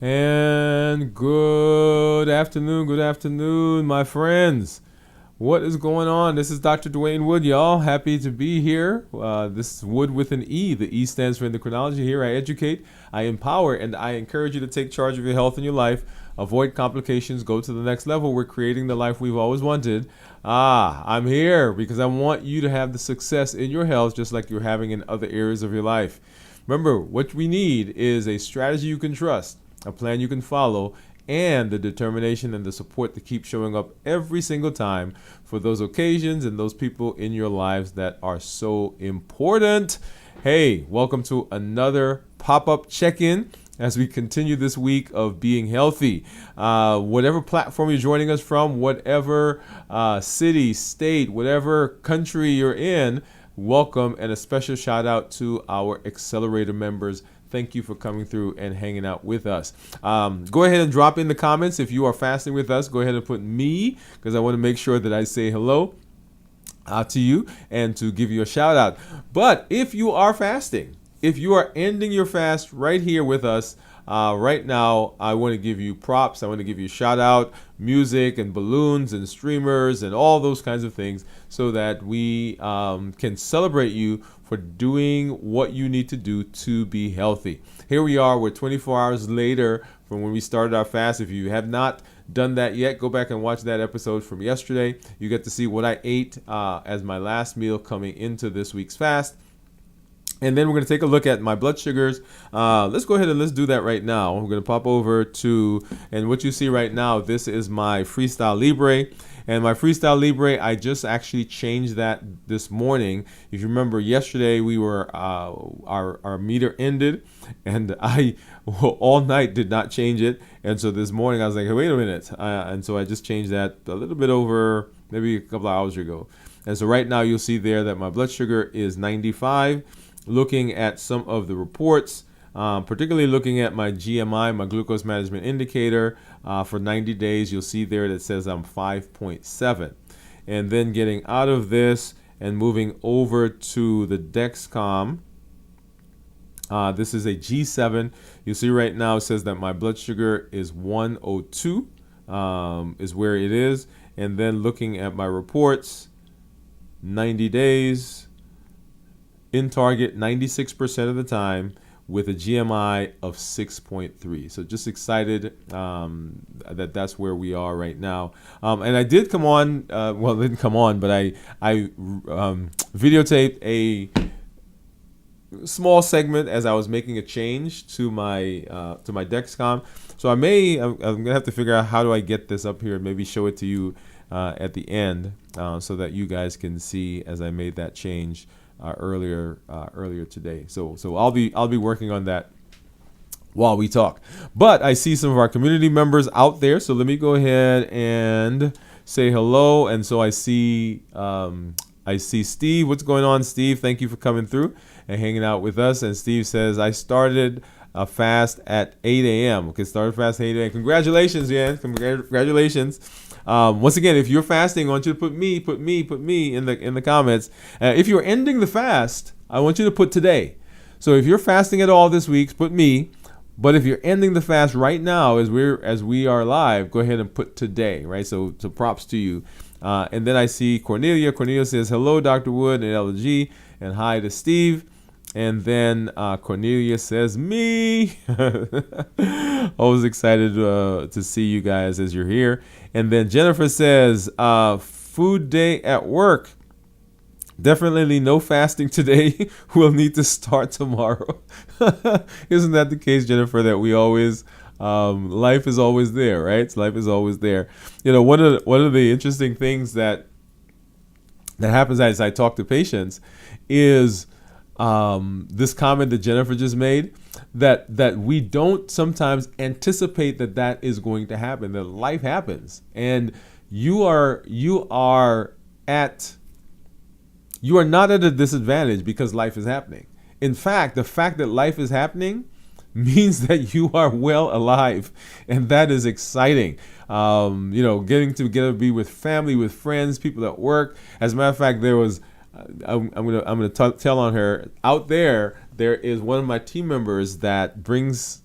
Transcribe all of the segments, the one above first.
And good afternoon, my friends. What is going on? This is Dr. Dwain Woode, y'all. Happy to be here. This is Wood with an E. The E stands for endocrinology. Here I educate, I empower, and I encourage you to take charge of your health and your life. Avoid complications, go to the next level. We're creating the life we've always wanted. I'm here because I want you to have the success in your health just like you're having in other areas of your life. Remember, what we need is a strategy you can trust, a plan you can follow, and the determination and the support to keep showing up every single time for those occasions and those people in your lives that are so important. Hey, welcome to another pop-up check-in as we continue this week of being healthy. Whatever platform you're joining us from, whatever city, state, whatever country you're in, welcome, and a special shout out to our accelerator members. Thank you for coming through and hanging out with us. Go ahead and drop in the comments if you are fasting with us. Go ahead and put me, because I want to make sure that I say hello to you and to give you a shout out. But if you are fasting, if you are ending your fast right here with us, right now, I want to give you props. I want to give you a shout out, music and balloons and streamers and all those kinds of things so that we can celebrate you for doing what you need to do to be healthy. Here we are. We're 24 hours later from when we started our fast. If you have not done that yet, go back and watch that episode from yesterday. You get to see what I ate as my last meal coming into this week's fast. And then we're going to take a look at my blood sugars. Let's go ahead and let's do that right now. We're going to pop over to, and what you see right now, this is my Freestyle Libre. And my Freestyle Libre, I just actually changed that this morning. If you remember, yesterday we were, our meter ended, and I all night did not change it. And so this morning I was like, hey, wait a minute. And so I just changed that a little bit over maybe a couple of hours ago. And so right now you'll see there that my blood sugar is 95. Looking at some of the reports, particularly looking at my GMI, my glucose management indicator, for 90 days, you'll see there that says I'm 5.7. And then getting out of this and moving over to the Dexcom, this is a G7. You'll see right now it says that my blood sugar is 102, is where it is. And then looking at my reports, 90 days, in target 96% of the time with a GMI of 6.3. So just excited that that's where we are right now. And I did come on, well, it didn't come on, but I videotaped a small segment as I was making a change to my Dexcom. So I'm gonna have to figure out how do I get this up here and maybe show it to you at the end so that you guys can see as I made that change earlier today. So I'll be working on that while we talk. But I see some of our community members out there, so let me go ahead and say hello. And so I see Steve. What's going on, Steve? Thank you for coming through and hanging out with us. And Steve says, I started a fast at 8 a.m. Okay, started fast at 8 a.m. Congratulations, man. Congratulations. Once again, if you're fasting, I want you to put me in the comments. If you're ending the fast, I want you to put today. So if you're fasting at all this week, put me. But if you're ending the fast right now, as we are live, go ahead and put today, right? So props to you. And then I see Cornelia. Cornelia says hello, Dr. Woode and LG, and hi to Steve. And then Cornelia says me. Always excited to see you guys as you're here. And then Jennifer says, food day at work. Definitely no fasting today. We'll need to start tomorrow. Isn't that the case, Jennifer, that we always, life is always there, right? Life is always there. You know, one of the interesting things that happens as I talk to patients is this comment that Jennifer just made, that we don't sometimes anticipate that is going to happen, that life happens, and you are not at a disadvantage because life is happening. In fact, the fact that life is happening means that you are well alive, and that is exciting. Getting together, be with family, with friends, people at work. As a matter of fact, there was I'm gonna tell on her out there. There is one of my team members that brings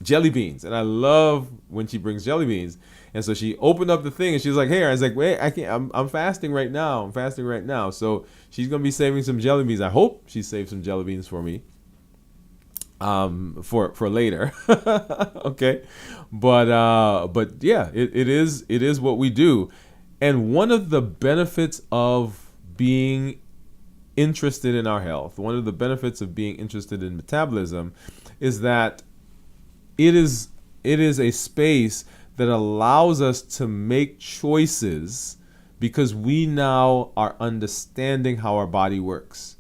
jelly beans, and I love when she brings jelly beans. And so she opened up the thing, and she was like, "Hey," I was like, "Wait, I can't. I'm fasting right now. I'm fasting right now." So she's gonna be saving some jelly beans. I hope she saves some jelly beans for me, for later. Okay, but yeah, it is what we do, and one of the benefits of being interested in our health, one of the benefits of being interested in metabolism, is that it is a space that allows us to make choices because we now are understanding how our body works.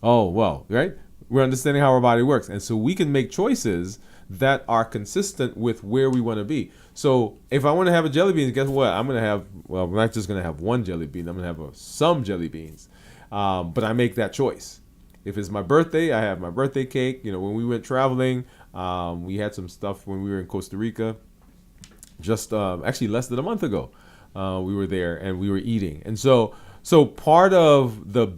Oh, well, right? We're understanding how our body works. And so we can make choices that are consistent with where we want to be. So if I want to have a jelly bean, guess what? I'm not just going to have one jelly bean. I'm going to have some jelly beans. But I make that choice. If it's my birthday, I have my birthday cake. When we went traveling, we had some stuff when we were in Costa Rica. Just actually less than a month ago, we were there and we were eating. And so part of the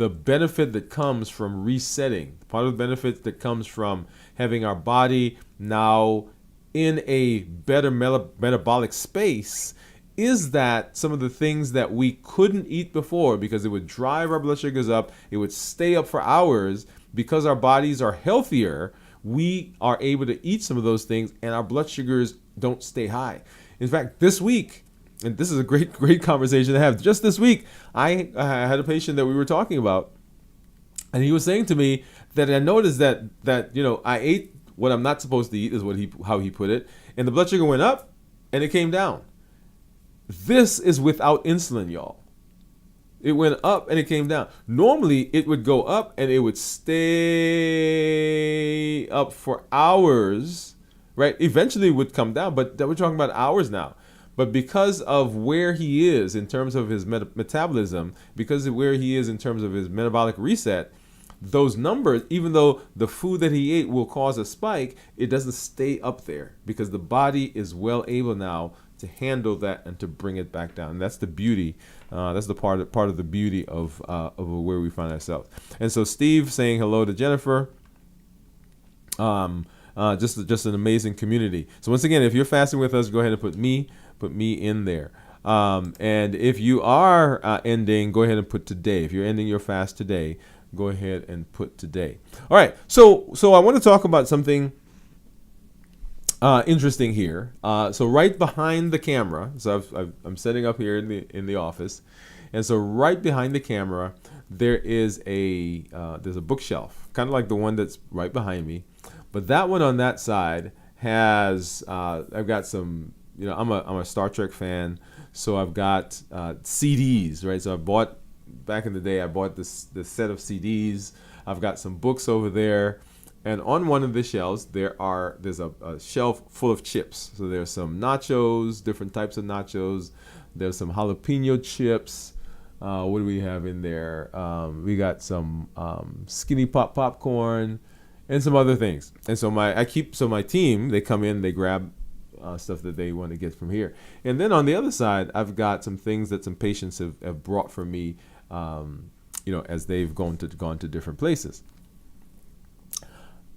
benefit that comes from resetting, part of the benefit that comes from having our body now in a better metabolic space is that some of the things that we couldn't eat before because it would drive our blood sugars up, it would stay up for hours, because our bodies are healthier, we are able to eat some of those things and our blood sugars don't stay high. In fact, this week, and this is a great conversation to have. Just this week, I had a patient that we were talking about, and he was saying to me that I noticed that I ate what I'm not supposed to eat, is how he put it, and the blood sugar went up and it came down. This is without insulin, y'all. It went up and it came down. Normally, it would go up and it would stay up for hours, right? Eventually, it would come down, but we're talking about hours now. But because of where he is in terms of his metabolism, because of where he is in terms of his metabolic reset, those numbers, even though the food that he ate will cause a spike, it doesn't stay up there because the body is well able now to handle that and to bring it back down. And that's the beauty. That's the part of the beauty of where we find ourselves. And so Steve saying hello to Jennifer. Just an amazing community. So once again, if you're fasting with us, go ahead and put me in there. And if you are ending, go ahead and put today. If you're ending your fast today, go ahead and put today. All right. So I want to talk about something interesting here. So right behind the camera, so I'm setting up here in the office, and so right behind the camera there is there's a bookshelf, kind of like the one that's right behind me, but that one on that side has I've got some. I'm a Star Trek fan, so I've got CDs, right? So back in the day, I bought this set of CDs. I've got some books over there. And on one of the shelves, there's a shelf full of chips. So there's some nachos, different types of nachos. There's some jalapeno chips. What do we have in there? We got some Skinny Pop popcorn and some other things. And so my team, they come in, they grab stuff that they want to get from here. And then on the other side, I've got some things that some patients have brought for me, as they've gone to different places.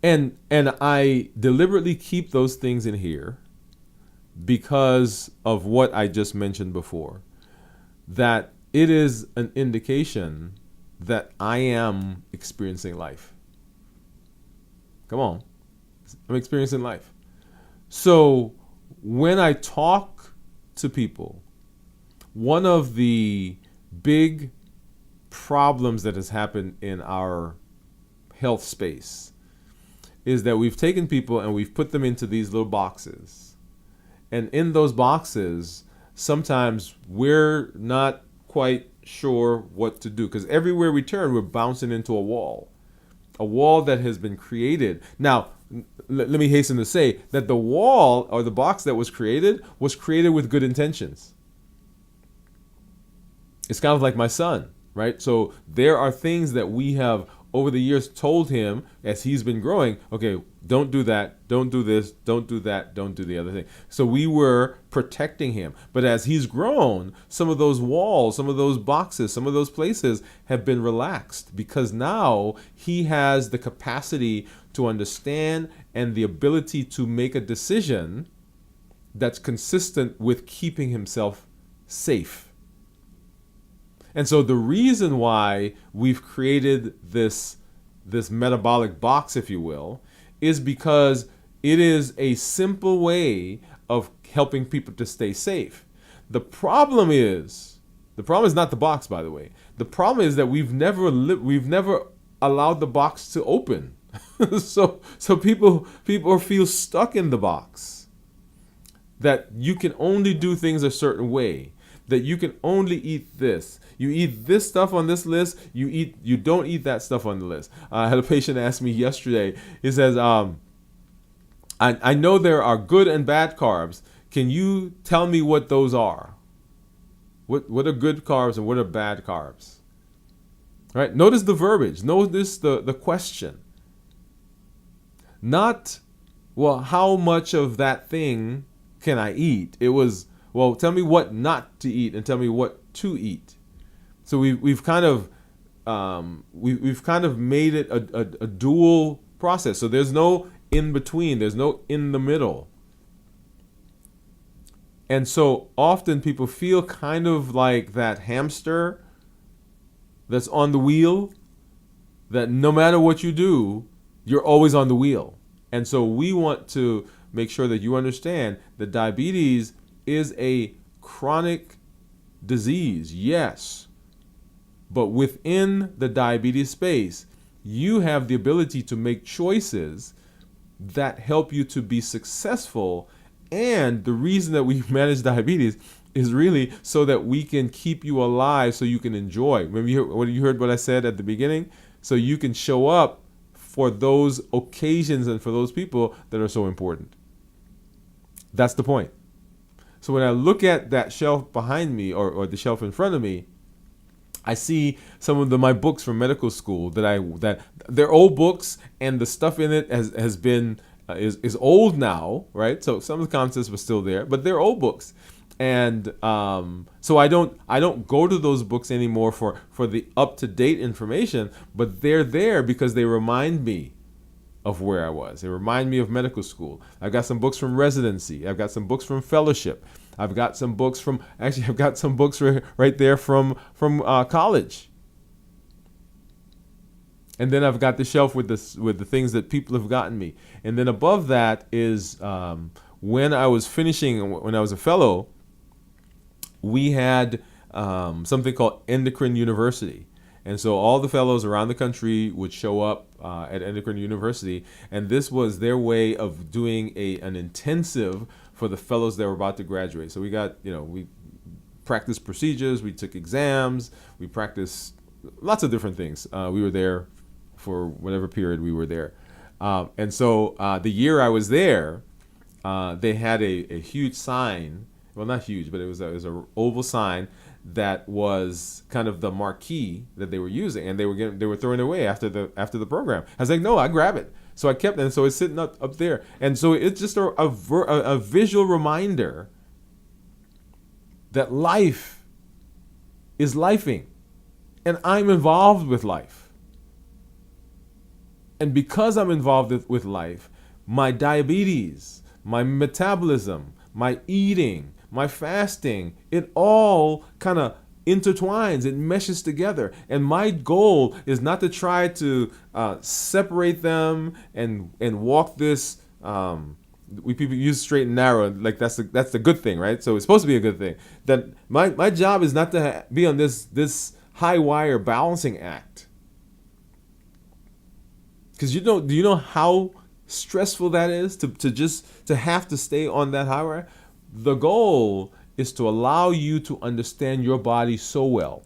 And I deliberately keep those things in here because of what I just mentioned before, that it is an indication that I am experiencing life. Come on. I'm experiencing life. So when I talk to people, one of the big problems that has happened in our health space is that we've taken people and we've put them into these little boxes. And in those boxes, sometimes we're not quite sure what to do, because everywhere we turn, we're bouncing into a wall that has been created. Now, let me hasten to say that the wall or the box that was created with good intentions. It's kind of like my son, right? So there are things that we have over the years told him as he's been growing, okay, don't do that, don't do this, don't do that, don't do the other thing. So we were protecting him. But as he's grown, some of those walls, some of those boxes, some of those places have been relaxed because now he has the capacity to understand and the ability to make a decision that's consistent with keeping himself safe. And so the reason why we've created this metabolic box, if you will, is because it is a simple way of helping people to stay safe. The problem is not the box, by the way. The problem is that we've never allowed the box to open. so people feel stuck in the box. That you can only do things a certain way. That you can only eat this. You eat this stuff on this list. You don't eat that stuff on the list. I had a patient ask me yesterday. He says, I know there are good and bad carbs. Can you tell me what those are? What are good carbs and what are bad carbs? All right. Notice the verbiage. Notice the question. Not, well, how much of that thing can I eat? It was, well, tell me what not to eat and tell me what to eat. So we've kind of made it a dual process. So there's no in between. There's no in the middle. And so often people feel kind of like that hamster that's on the wheel, that no matter what you do, you're always on the wheel. And so we want to make sure that you understand that diabetes is a chronic disease, yes. But within the diabetes space, you have the ability to make choices that help you to be successful. And the reason that we manage diabetes is really so that we can keep you alive so you can enjoy. Remember you heard what I said at the beginning? So you can show up for those occasions and for those people that are so important. That's the point. So when I look at that shelf behind me or the shelf in front of me, I see some of my books from medical school that they're old books and the stuff in it has been is old now, right? So some of the concepts were still there, but they're old books. And so I don't go to those books anymore for the up-to-date information, but they're there because they remind me of where I was. They remind me of medical school. I've got some books from residency. I've got some books from fellowship. I've got some books right there from college. And then I've got the shelf with the things that people have gotten me. And then above that is when I was a fellow, we had something called Endocrine University. And so all the fellows around the country would show up at Endocrine University, and this was their way of doing an intensive for the fellows that were about to graduate. So we practiced procedures, we took exams, we practiced lots of different things. We were there for whatever period we were there. And so the year I was there, they had a huge sign. Well, not huge, but it was an oval sign that was kind of the marquee that they were using, and they were throwing it away after the program. I was like, no, I grab it. So I kept it, and so it's sitting up there. And so it's just a visual reminder that life is lifing, and I'm involved with life. And because I'm involved with life, my diabetes, my metabolism, my eating, my fasting, it all kind of intertwines, it meshes together. And my goal is not to try to separate them and walk this, people use straight and narrow, like that's the good thing, right? So it's supposed to be a good thing. That my job is not to be on this high wire balancing act. Because do you know how stressful that is to have to stay on that high wire? The goal is to allow you to understand your body so well,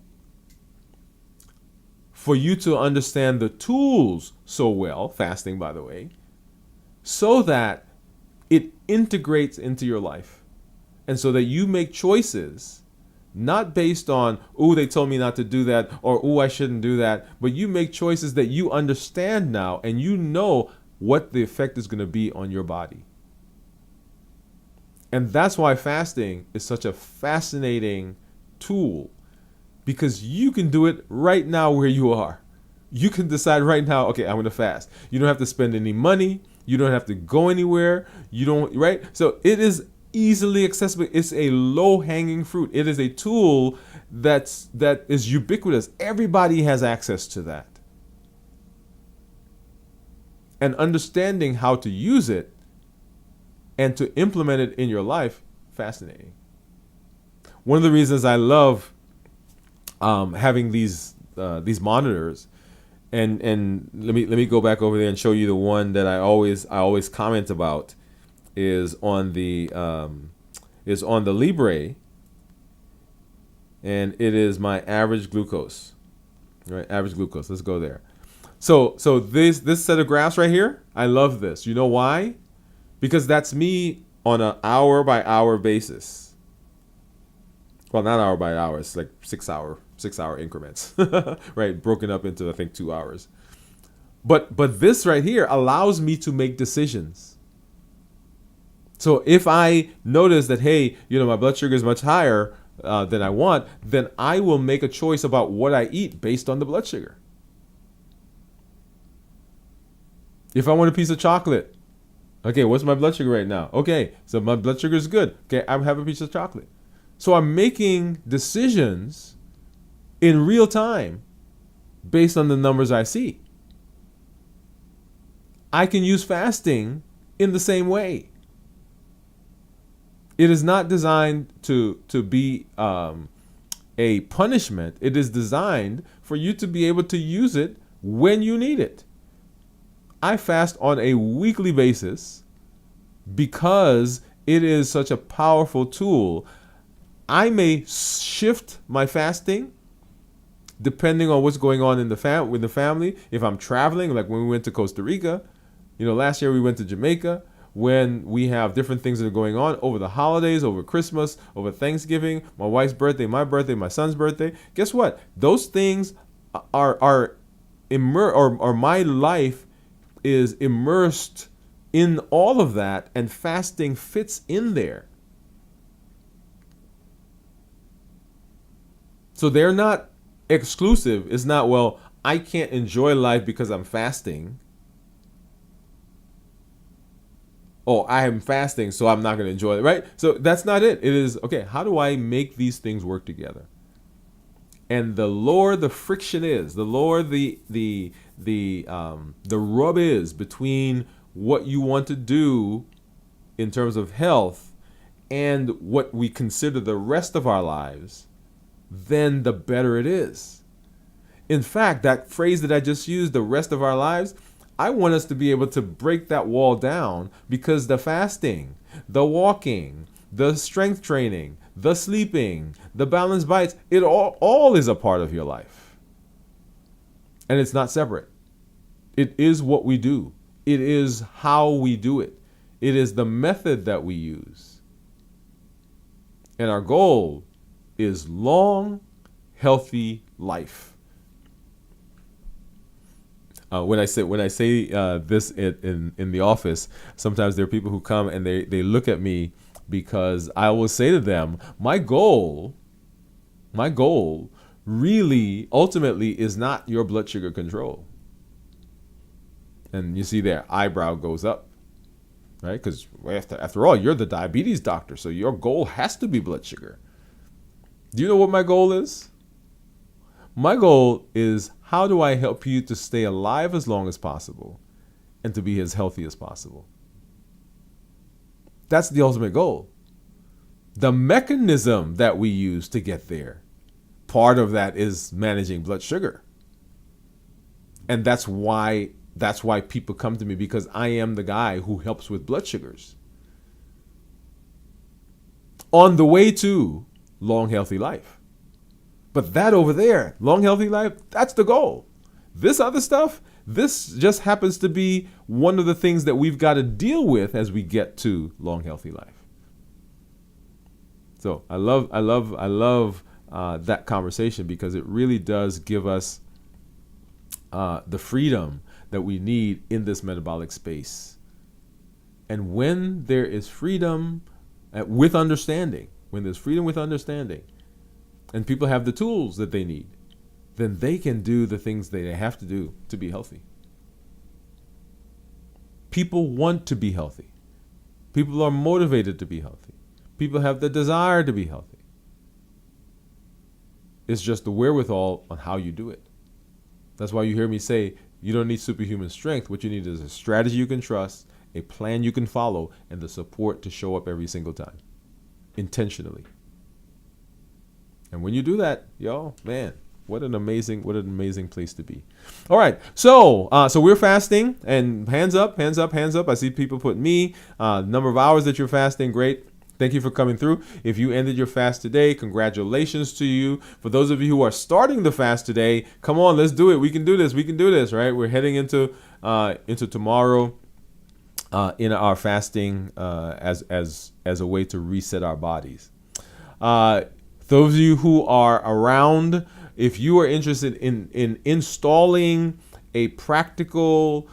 for you to understand the tools so well, fasting, by the way, so that it integrates into your life, and so that you make choices Not based on, oh, they told me not to do that, or oh, I shouldn't do that. But you make choices that you understand now, and you know what the effect is going to be on your body. And that's why fasting is such a fascinating tool, because you can do it right now where you are. You can decide right now, okay, I'm going to fast. You don't have to spend any money. You don't have to go anywhere. You don't, right? So it is easily accessible. It's a low-hanging fruit. It is a tool that is ubiquitous. Everybody has access to that. And understanding how to use it and to implement it in your life, fascinating. One of the reasons I love having these monitors, and let me go back over there and show you the one that I always comment about, is on the Libre, and it is my average glucose, right? Average glucose. Let's go there. So this set of graphs right here, I love this. You know why? Because that's me on an hour by hour basis. Well, not hour by hour. It's like 6 hour increments, right? Broken up into, I think, 2 hours. But this right here allows me to make decisions. So if I notice that, hey, my blood sugar is much higher than I want, then I will make a choice about what I eat based on the blood sugar. If I want a piece of chocolate, okay, what's my blood sugar right now? Okay, so my blood sugar is good. Okay, I'm having a piece of chocolate. So I'm making decisions in real time based on the numbers I see. I can use fasting in the same way. It is not designed to be a punishment. It is designed for you to be able to use it when you need it. I fast on a weekly basis because it is such a powerful tool. I may shift my fasting depending on what's going on in with the family. If I'm traveling, like when we went to Costa Rica, last year we went to Jamaica. When we have different things that are going on over the holidays, over Christmas, over Thanksgiving, my wife's birthday, my son's birthday. Guess what? Those things or my life is immersed in all of that, and fasting fits in there. So they're not exclusive. It's not, well, I can't enjoy life because I'm fasting. Oh, I am fasting, so I'm not going to enjoy it, right? So that's not it. It is, okay, how do I make these things work together? And the lower the friction is, the lower the rub is between what you want to do in terms of health and what we consider the rest of our lives, then the better it is. In fact, that phrase that I just used, the rest of our lives, I want us to be able to break that wall down, because the fasting, the walking, the strength training, the sleeping, the balanced bites, it all is a part of your life. And it's not separate. It is what we do. It is how we do it. It is the method that we use. And our goal is long, healthy life. When I say this in the office, sometimes there are people who come and they look at me, because I will say to them, my goal really ultimately is not your blood sugar control. And you see their eyebrow goes up, right? Because after all, you're the diabetes doctor, so your goal has to be blood sugar. Do you know what my goal is? My goal is, how do I help you to stay alive as long as possible and to be as healthy as possible? That's the ultimate goal. The mechanism that we use to get there, part of that is managing blood sugar. And that's why people come to me, because I am the guy who helps with blood sugars. On the way to long, healthy life. But that over there, long, healthy life, that's the goal. This other stuff, this just happens to be one of the things that we've got to deal with as we get to long, healthy life. So I love that conversation, because it really does give us the freedom that we need in this metabolic space. And when there is freedom with understanding, when there's freedom with understanding, and people have the tools that they need, then they can do the things they have to do to be healthy. People want to be healthy. People are motivated to be healthy. People have the desire to be healthy. It's just the wherewithal on how you do it. That's why you hear me say you don't need superhuman strength. What you need is a strategy you can trust, a plan you can follow, and the support to show up every single time, intentionally. And when you do that, y'all, man, what an amazing place to be. All right, so we're fasting, and hands up. I see people put me, number of hours that you're fasting. Great. Thank you for coming through. If you ended your fast today, congratulations to you. For those of you who are starting the fast today, come on, let's do it. We can do this, right? We're heading into tomorrow in our fasting as a way to reset our bodies. Those of you who are around, if you are interested in installing a practical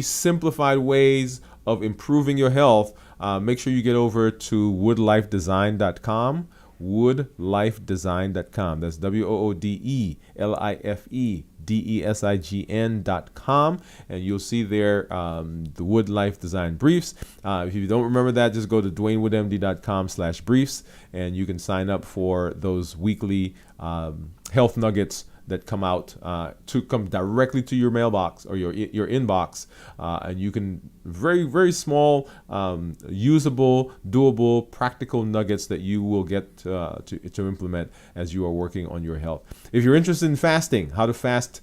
simplified ways of improving your health, make sure you get over to woodelifedesign.com. woodelifedesign.com. That's woodelifedesign.com, and you'll see there the Woode Life Design Briefs. If you don't remember that, just go to dwainwoodemd.com/briefs, and you can sign up for those weekly health nuggets that come out to come directly to your mailbox or your inbox, and you can very small, usable, doable, practical nuggets that you will get to implement as you are working on your health. If you're interested in fasting, how to fast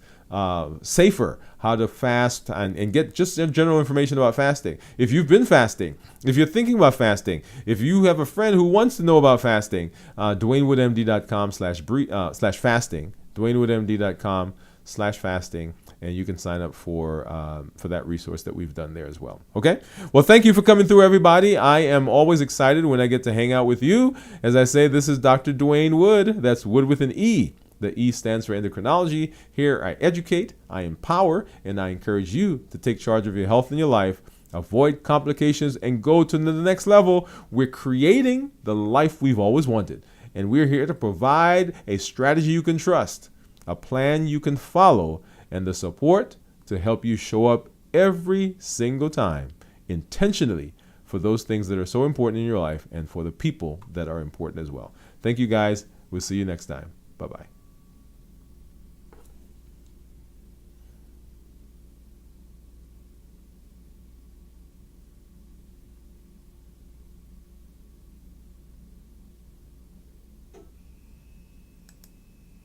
safer, how to fast and get just general information about fasting. If you've been fasting, if you're thinking about fasting, if you have a friend who wants to know about fasting, dwainwoodemd.com/fasting. dwainwoodemd.com/fasting, and you can sign up for that resource that we've done there as well. Okay? Well, thank you for coming through, everybody. I am always excited when I get to hang out with you. As I say, this is Dr. Dwain Woode. That's Woode with an E. The E stands for endocrinology. Here I educate, I empower, and I encourage you to take charge of your health and your life, avoid complications, and go to the next level. We're creating the life we've always wanted. And we're here to provide a strategy you can trust, a plan you can follow, and the support to help you show up every single time, intentionally, for those things that are so important in your life and for the people that are important as well. Thank you, guys. We'll see you next time. Bye-bye.